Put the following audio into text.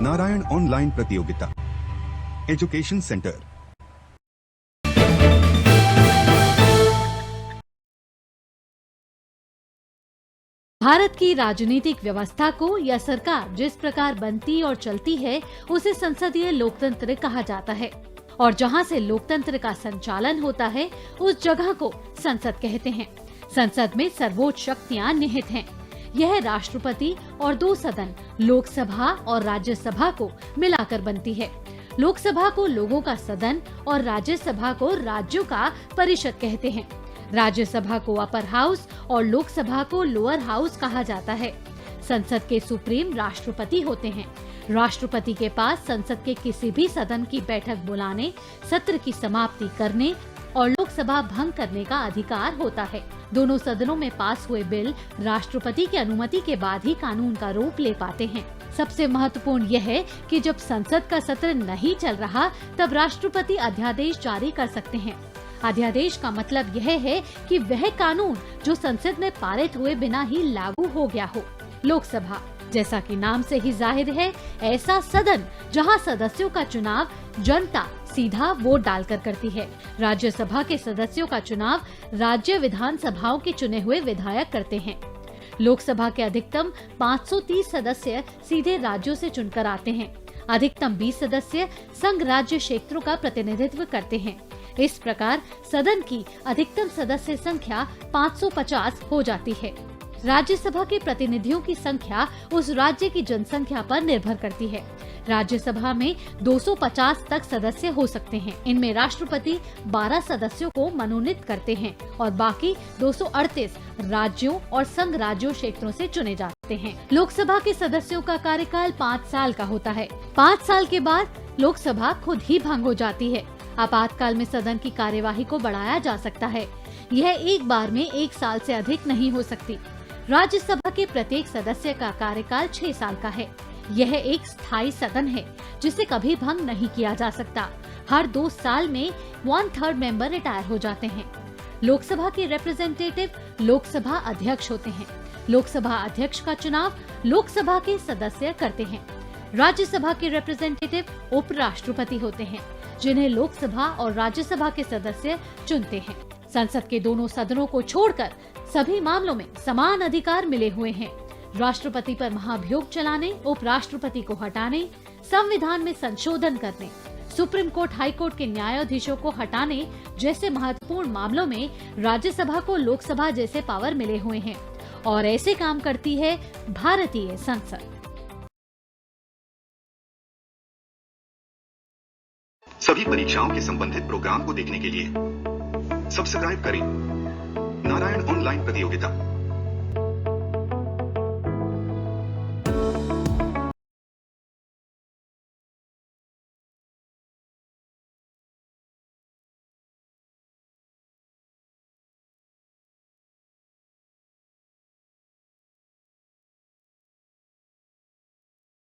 Narayan online प्रतियोगिता education centre. Bharat की राजनीतिक व्यवस्था को या सरकार जिस प्रकार बनती और चलती है उसे संसदीय लोकतंत्र कहा जाता है और जहां से लोकतंत्र का संचालन होता है उस जगह को संसद कहते हैं। संसद में सर्वोच्च शक्तियां निहित हैं। यह राष्ट्रपति और दो सदन लोकसभा और राज्यसभा को मिलाकर बनती है। लोकसभा को लोगों का सदन और राज्यसभा को राज्यों का परिषद कहते हैं। राज्यसभा को अपर हाउस और लोकसभा को लोअर हाउस कहा जाता है। संसद के सुप्रीम राष्ट्रपति होते हैं। राष्ट्रपति के पास संसद के किसी भी सदन की बैठक बुलाने, सत्र की समाप्ति करने और लोकसभा भंग करने का अधिकार होता है। दोनों सदनों में पास हुए बिल राष्ट्रपति की अनुमति के बाद ही कानून का रूप ले पाते हैं। सबसे महत्वपूर्ण यह है कि जब संसद का सत्र नहीं चल रहा तब राष्ट्रपति अध्यादेश जारी कर सकते हैं। अध्यादेश का मतलब यह है कि वह कानून जो संसद में पारित हुए बिना ही लागू हो गया हो। लोकसभा, जैसा कि नाम से ही जाहिर है, ऐसा सदन जहां सदस्यों का चुनाव जनता सीधा वोट डालकर करती है। राज्यसभा के सदस्यों का चुनाव राज्य विधानसभाओं के चुने हुए विधायक करते हैं। लोकसभा के अधिकतम 530 सदस्य सीधे राज्यों से चुनकर आते हैं। अधिकतम 20 सदस्य संघ राज्य क्षेत्रों का प्रतिनिधित्व करते हैं। इस प्रकार सदन की अधिकतम सदस्य संख्या 550 हो जाती है। राज्यसभा के प्रतिनिधियों की संख्या उस राज्य की जनसंख्या पर निर्भर करती है। राज्यसभा में 250 तक सदस्य हो सकते हैं। इनमें राष्ट्रपति 12 सदस्यों को मनोनीत करते हैं और बाकी 238 राज्यों और संघ राज्यों क्षेत्रों से चुने जाते हैं। लोकसभा के सदस्यों का कार्यकाल 5 साल का होता है। 5 साल के बाद लोकसभा खुद ही भंग हो जाती है। आपातकाल में सदन की कार्यवाही को बढ़ाया जा सकता है। यह एक बार में 1 साल से अधिक नहीं हो सकती। राज्यसभा के प्रत्येक सदस्य का कार्यकाल 6 साल का है। यह एक स्थायी सदन है जिसे कभी भंग नहीं किया जा सकता। हर 2 साल में 1/3 मेंबर रिटायर हो जाते हैं। लोकसभा के रिप्रेजेंटेटिव लोकसभा अध्यक्ष होते हैं। लोकसभा अध्यक्ष का चुनाव लोकसभा के सदस्य करते हैं। राज्यसभा के रिप्रेजेंटेटिव उपराष्ट्रपति होते हैं जिन्हें लोकसभा और राज्यसभा के सदस्य चुनते हैं। संसद के दोनों सदनों को छोड़कर सभी मामलों में समान अधिकार मिले हुए हैं। राष्ट्रपति पर महाभियोग चलाने, उपराष्ट्रपति को हटाने, संविधान में संशोधन करने, सुप्रीम कोर्ट, हाई कोर्ट के न्यायाधीशों को हटाने जैसे महत्वपूर्ण मामलों में राज्यसभा को लोकसभा जैसे पावर मिले हुए हैं और ऐसे काम करती है भारतीय संसद। सभी परीक्षाओं के संबंधित प्रोग्राम को देखने के लिए सब्सक्राइब करें नारायण ऑनलाइन प्रतियोगिता।